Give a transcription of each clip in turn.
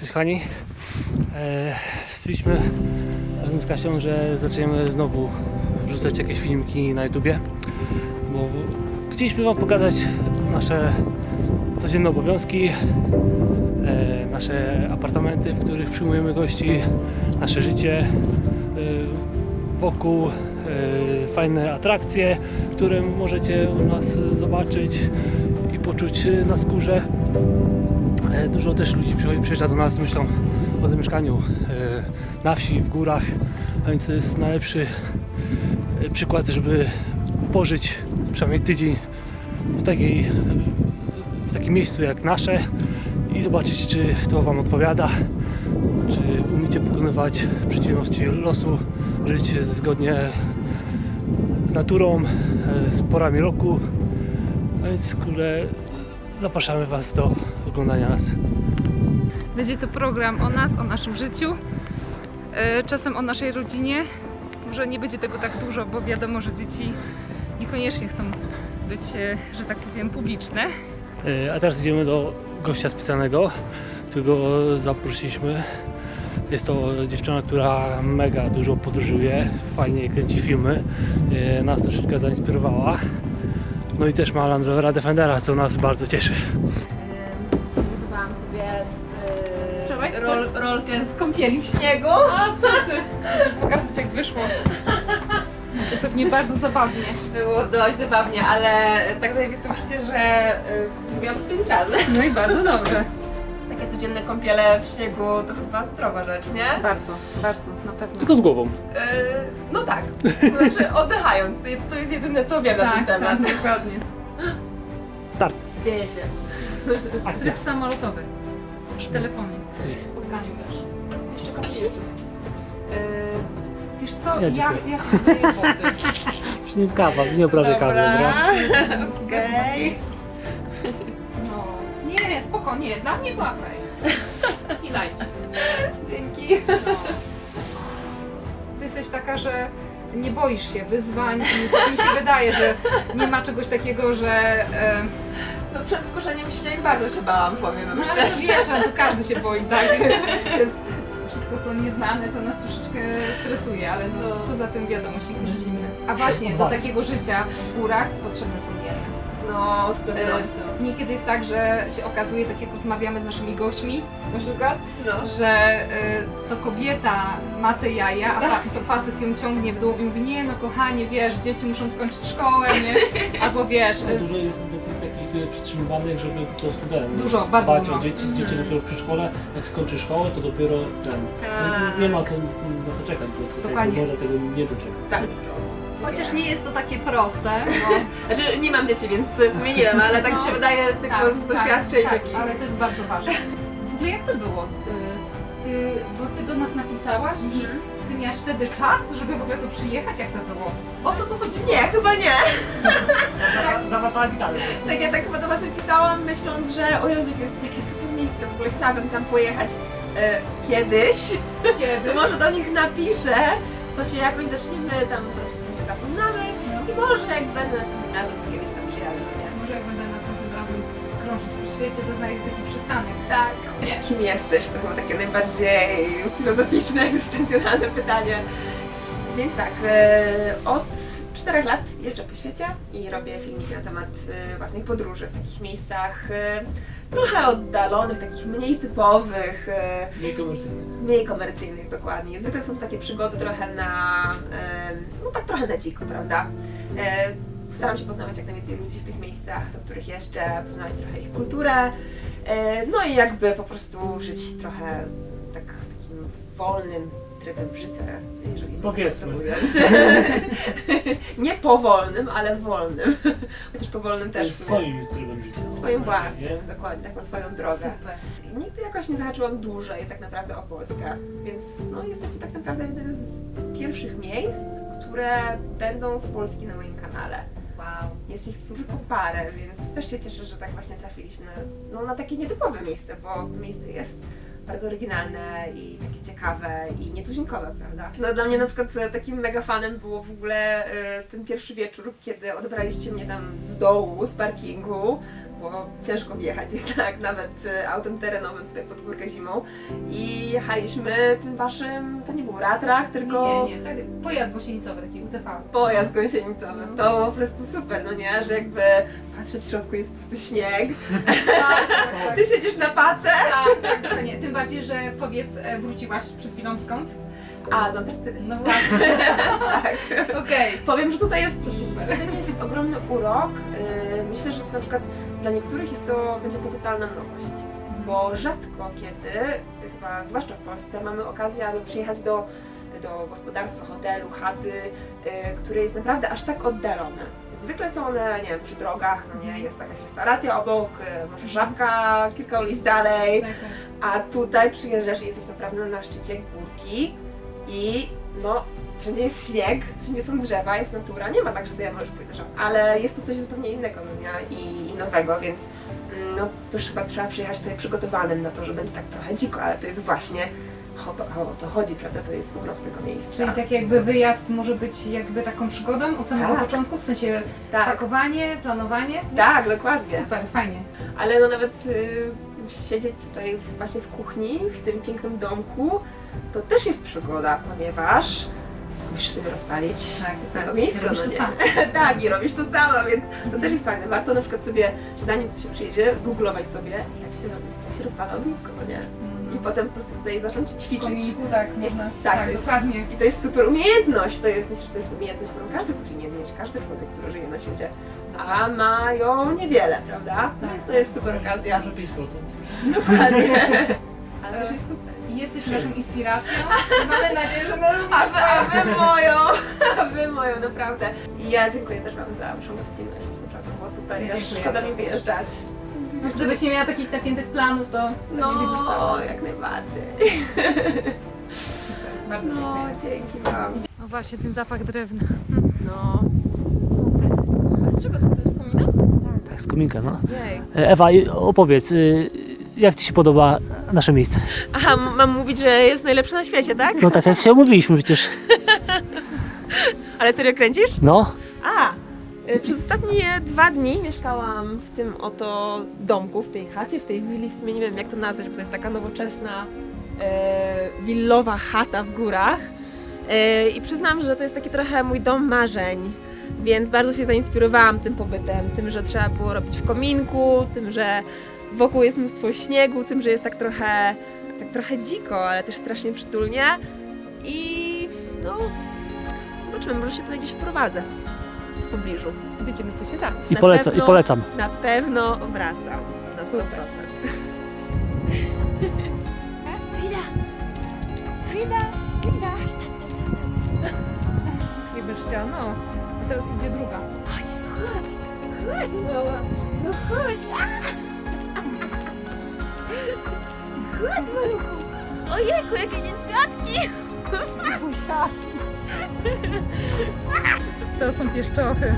Cześć kochani. Stwierdziliśmy razem z Kasią, że zaczniemy znowu wrzucać jakieś filmiki na YouTubie, bo chcieliśmy Wam pokazać nasze codzienne obowiązki, nasze apartamenty, w których przyjmujemy gości, nasze życie wokół, fajne atrakcje, które możecie u nas zobaczyć i poczuć na skórze. Dużo też ludzi przyjeżdża do nas z myślą o zamieszkaniu na wsi, w górach, a więc to jest najlepszy przykład, żeby pożyć przynajmniej tydzień w takim miejscu jak nasze i zobaczyć, czy to Wam odpowiada, czy umiecie pokonywać przeciwności losu, żyć zgodnie z naturą, z porami roku, a więc zapraszamy Was do oglądania nas. Będzie to program o nas, o naszym życiu, czasem o naszej rodzinie. Może nie będzie tego tak dużo, bo wiadomo, że dzieci niekoniecznie chcą być, że tak powiem, publiczne. A teraz idziemy do gościa specjalnego, którego zaprosiliśmy. Jest to dziewczyna, która mega dużo podróżuje, fajnie kręci filmy, nas troszeczkę zainspirowała. No i też ma Land Rovera Defendera, co nas bardzo cieszy. Budowałam sobie rolkę z kąpieli w śniegu. A co ty? Muszę pokazać, jak wyszło. Będzie pewnie bardzo zabawnie. Było dość zabawnie, ale tak zajebiste uczucie, że zrobiłam to 5 razy. No i bardzo dobrze. Takie codzienne kąpiele w śniegu to chyba zdrowa rzecz, nie? Bardzo, bardzo, na pewno. Tylko z głową. No tak, to znaczy oddychając, to jest jedyne co wiem na ten temat. Tak, dokładnie. Start. Dzieje się. Akcja. Tryb samolotowy. W telefonie. Ubraniu też. Jeszcze kąpieli. Wiesz co, Ja ja sobie daję wody. Przynieś kawa, nie obrażaj kawy, dobra? Okej. No, nie, spoko, nie, dla mnie łapaj. I dajcie. Dzięki. Ty jesteś taka, że nie boisz się wyzwań i tak mi się wydaje, że nie ma czegoś takiego, że... No przed skurzeniem śnieg bardzo się bałam, powiem wam No ale to szczerze. wiesz, ale to każdy się boi, tak? To jest wszystko, co nieznane, to nas troszeczkę stresuje, ale no, poza tym wiadomo, śnieg jest zimny. A właśnie, do takiego życia w górach potrzebne są jemy. No, z pewnością. Niekiedy jest tak, że się okazuje, tak jak rozmawiamy z naszymi gośćmi na przykład, No. że to kobieta ma te jaja, a to facet ją ciągnie w dół i mówi, nie no kochanie, wiesz, dzieci muszą skończyć szkołę, nie? Albo wiesz... Dużo jest decyzji takich przytrzymywanych, żeby po prostu Dużo, bardzo dbać dużo. o dzieci dopiero w przedszkole, jak skończy szkołę, to dopiero Tak. nie ma co na to czekać, bo Dokładnie. można tego nie doczekać. Tak. Chociaż nie jest to takie proste, bo... Znaczy nie mam dzieci, więc w sumie nie wiem, ale tak mi się wydaje tylko z doświadczeń tak, takich. ale to jest bardzo ważne. W ogóle jak to było? Bo ty do nas napisałaś i ty miałaś wtedy czas, żeby w ogóle tu przyjechać? Jak to było? O co tu chodziło? Nie, chyba nie. Zawracała gitarę. Tak, ja tak chyba do was napisałam, myśląc, że o Jezu, jakie super miejsce, w ogóle chciałabym tam pojechać kiedyś. Kiedy? To może do nich napiszę, to się jakoś zaczniemy tam, coś się zapoznamy i może jak będę następnym razem, to kiedyś tam przyjadę, nie? Może jak będę następnym razem krążyć po świecie, to znajdę taki przystanek. Tak. Nie. Kim jesteś? To chyba takie najbardziej filozoficzne, egzystencjonalne pytanie. Więc tak, od 4 lat jeżdżę po świecie i robię filmiki na temat własnych podróży w takich miejscach trochę oddalonych, takich mniej typowych, mniej komercyjnych dokładnie. Zwykle są to takie przygody trochę no tak trochę na dziko, prawda? Staram się poznawać jak najwięcej ludzi w tych miejscach, do których jeżdżę, poznawać trochę ich kulturę, no i jakby po prostu żyć trochę takim wolnym trybem życia, jeżeli Powiedzmy. mogę to ująć. Nie powolnym, ale wolnym. Chociaż powolnym też. Swoim trybem życia. Swoim własnym, dokładnie, taką swoją drogę. Super. Nigdy jakoś nie zahaczyłam dłużej tak naprawdę o Polskę, więc no, jesteście tak naprawdę jednym z pierwszych miejsc, które będą z Polski na moim kanale. Wow. Jest ich tylko parę, więc też się cieszę, że tak właśnie trafiliśmy na takie nietypowe miejsce, bo to miejsce jest bardzo oryginalne i takie ciekawe i nietuzinkowe, prawda? No dla mnie na przykład takim mega fanem było w ogóle ten pierwszy wieczór, kiedy odebraliście mnie tam z dołu, z parkingu, bo ciężko wjechać jednak nawet autem terenowym tutaj pod górkę zimą. I jechaliśmy tym waszym, to nie był ratrak, tylko Nie, tak, pojazd gąsienicowy, taki UTV. pojazd gąsienicowy. To po prostu super, no nie? Że jakby patrzeć w środku jest po prostu śnieg. Tak, Ty siedzisz na pace. tak, to nie. Tym bardziej, że powiedz, wróciłaś przed chwilą skąd? A, z Antarktydy. No właśnie. Tak. Okej. Powiem, że tutaj jest To super. w tym jest ogromny urok. Myślę, że na przykład dla niektórych będzie to totalna nowość, bo rzadko kiedy, chyba zwłaszcza w Polsce, mamy okazję, aby przyjechać do gospodarstwa, hotelu, chaty, które jest naprawdę aż tak oddalone. Zwykle są one, nie wiem, przy drogach, no nie, jest jakaś restauracja obok, może Żabka kilka ulic dalej, Tak, a tutaj przyjeżdżasz i jesteś naprawdę na szczycie górki i no, wszędzie jest śnieg, wszędzie są drzewa, jest natura, nie ma tak, że sobie możesz pójść na szopę, ale jest to coś zupełnie innego, no nie? I nowego, więc no to już chyba trzeba przyjechać tutaj przygotowanym na to, że będzie tak trochę dziko, ale to jest właśnie o to chodzi, prawda? To jest urok tego miejsca. Czyli tak jakby wyjazd może być jakby taką przygodą od samego Tak. początku, w sensie Tak, pakowanie, planowanie? tak, dokładnie. Super, fajnie. Ale no nawet siedzieć tutaj właśnie w kuchni, w tym pięknym domku, to też jest przygoda, ponieważ musisz sobie rozpalić Tak, ognisko, robisz no to nie? samo. Tak, i robisz to sama, więc to też jest fajne. Warto na przykład sobie, zanim tu się przyjedzie, zgooglować sobie, jak się rozpala ognisko, no nie? I potem po prostu tutaj zacząć W ćwiczyć. kominiku, tak, można. Tak, to jest, dokładnie. i to jest super umiejętność. Myślę, że to jest umiejętność, którą każdy powinien mieć, każdy człowiek, który żyje na świecie. A mają niewiele, prawda? Tak. Więc to jest super okazja. Może 5%. Dokładnie. Ale też jest super. I jesteś naszą inspiracją. Mamy nadzieję, że my A wy moją, naprawdę. I ja dziękuję też Wam za Waszą gościnność. Naprawdę było super. Ja Dziękuję. szkoda mi wyjeżdżać. Gdybyś nie miała takich napiętych planów, to nie byś została. No, jak najbardziej. Bardzo No, dziękuję. dzięki Wam. No właśnie, ten zapach drewna. No. Super. A z czego to jest komina? Tak, z kominka, no. Jej. Ewa, opowiedz, jak Ci się podoba nasze miejsce? Aha, mam mówić, że jest najlepsze na świecie, tak? No tak jak się umówiliśmy przecież. Ale serio kręcisz? No, Przez ostatnie 2 dni mieszkałam w tym oto domku, w tej chacie, w tej willi, w sumie nie wiem jak to nazwać, bo to jest taka nowoczesna, willowa chata w górach. I przyznam, że to jest taki trochę mój dom marzeń, więc bardzo się zainspirowałam tym pobytem, tym, że trzeba było robić w kominku, tym, że wokół jest mnóstwo śniegu, tym, że jest tak trochę dziko, ale też strasznie przytulnie. I no, zobaczymy, może się tutaj gdzieś wprowadzę w pobliżu. Będziemy sąsiadami. i Na polecam. pewno- I polecam. Na pewno wracam. Na 100%. Super. I byś chciała, no. A teraz idzie druga. Chodź, mała. No chodź. Chodź, maluchu. Ojejku, jakie niedźwiadki. To są pieszczochy.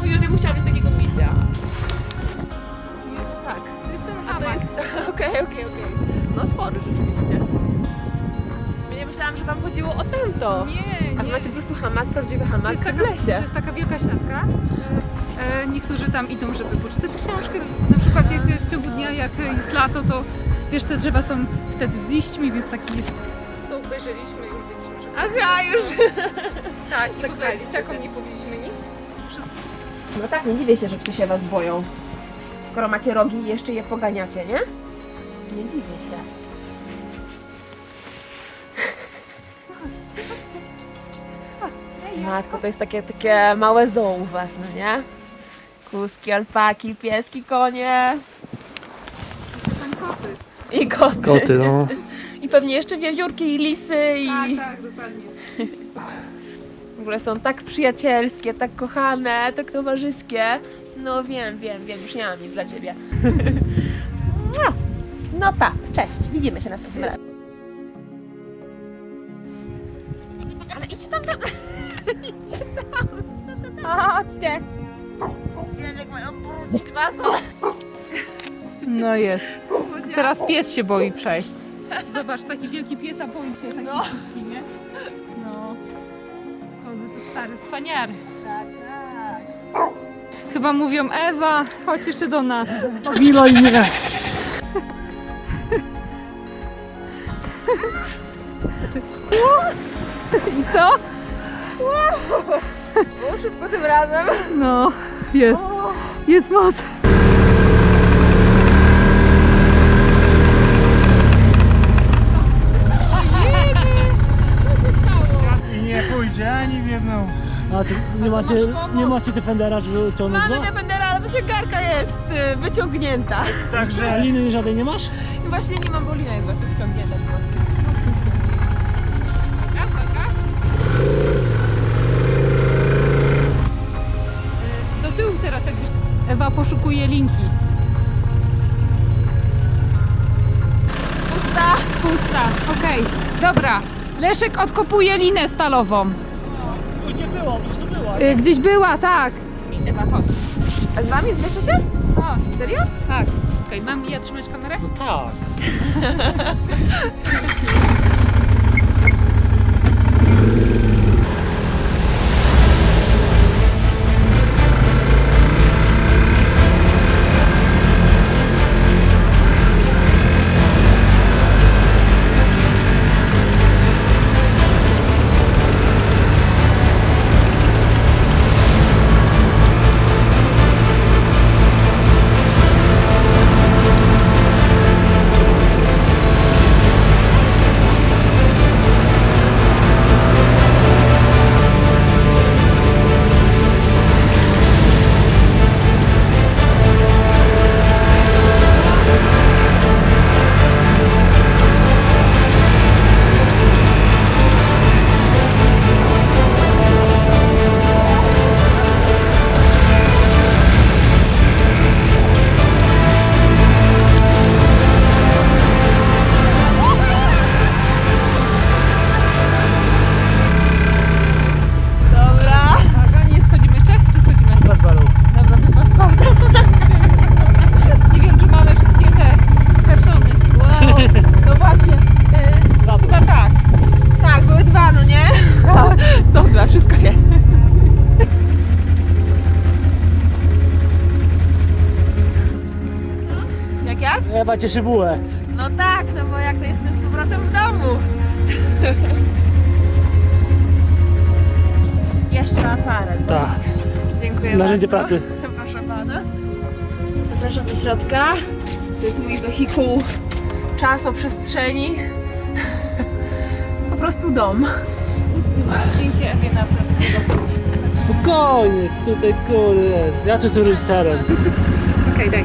O Jezu, ja bym chciała mieć takiego misia. Tak, to jest ten To hamak. jest... Okej. No spory rzeczywiście. Ja myślałam, że wam chodziło o tamto. Nie, A wy nie. macie po prostu hamak, prawdziwy To hamak jest, w taka, lesie. to jest taka wielka siatka. Niektórzy tam idą, żeby poczytać książkę. Na przykład jak w ciągu dnia, jak jest lato, to wiesz, te drzewa są wtedy z liśćmi, więc taki jest. To obejrzeliśmy i mówiliśmy, że Aha, już. tak, i Tak w ogóle fajnie, dzieciakom cieszę. nie powiedzieliśmy nic. No tak, nie dziwię się, że psy się was boją. Skoro macie rogi i jeszcze je poganiacie, nie? Nie dziwię się. Matko, to jest takie małe zoo u was, no nie? Kuski, alpaki, pieski, konie. To są koty. I koty. Koty, no. I pewnie jeszcze wiewiórki i lisy i Tak, dokładnie. w ogóle są tak przyjacielskie, tak kochane, tak towarzyskie. No wiem, już nie mam nic dla ciebie. No pa, cześć, widzimy się następnym razem. Ale idźcie tam. Chodźcie. Wiem jak mają wrócić was. No jest. Teraz pies się boi przejść. Zobacz, taki wielki pies, a boi się taki piski, nie? No. Kozy to stare cwaniary. Tak. Chyba mówią: Ewa, chodź jeszcze do nas. Milo i nie. I co? Było szybko tym razem. No, jest. Jest moc. I nie pójdzie ani w jedną. A ty nie macie Defendera, żeby ciągnąć go? Mamy Defendera, ale wyciągarka jest wyciągnięta. A Także liny żadnej nie masz? I właśnie nie mam, bo lina jest właśnie wyciągnięta. Do tyłu teraz jakbyś... Ewa poszukuje linki. Pusta. Pusta, okej. Dobra. Leszek odkopuje linę stalową. Gdzie było? Gdzieś tu była. Gdzieś była, tak. Ewa, chodź. A z wami zmieszczę się? O, Serio? tak. Okej, mam ja trzymać kamerę? No tak. Uwaga, nie schodzimy jeszcze? Czy schodzimy? Bez balu. Dobra, chyba nie wiem, czy mamy wszystkie te kartony. Wow, no właśnie. Dwa Chyba tak. Tak, były dwa, no nie? Są dwa, wszystko jest. Jak? Ewa cieszy bułę. No tak, no bo jak to jestem z powrotem w domu. Jeszcze aparat. Tak. Dziękuję Narzędzie bardzo. pracy. Proszę pana. Zapraszam do środka. To jest mój wehikuł czasoprzestrzeni. Po prostu dom. Zdjęcie Ewie na pewno. Spokojnie, tutaj kurde. Ja tu jestem reżyserem. Okej, daj.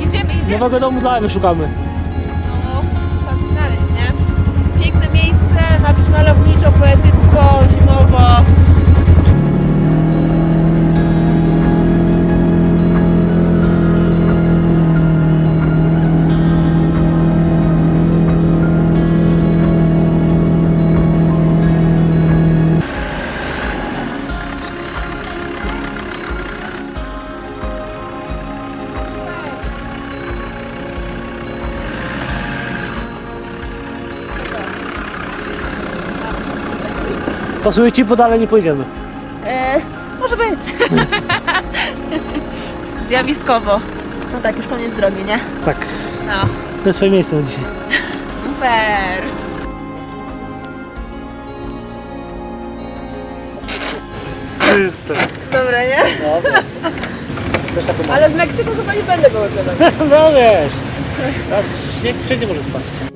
Jedziemy, jedziemy. Nowego domu dla Ewy szukamy. No, trzeba coś znaleźć, nie? Piękne miejsce, ma być malowniczo, poetycko, zimowo. Pasuje ci, bo dalej nie pojedziemy. Może być. Zjawiskowo. No tak, już koniec drogi, nie? Tak. No. To jest swoje miejsce na dzisiaj. Super. system. Dobre, nie? Dobra. Też taką mam. Ale w Meksyku chyba nie będę go oglądać. No wiesz. Teraz śnieg wszędzie może spaść.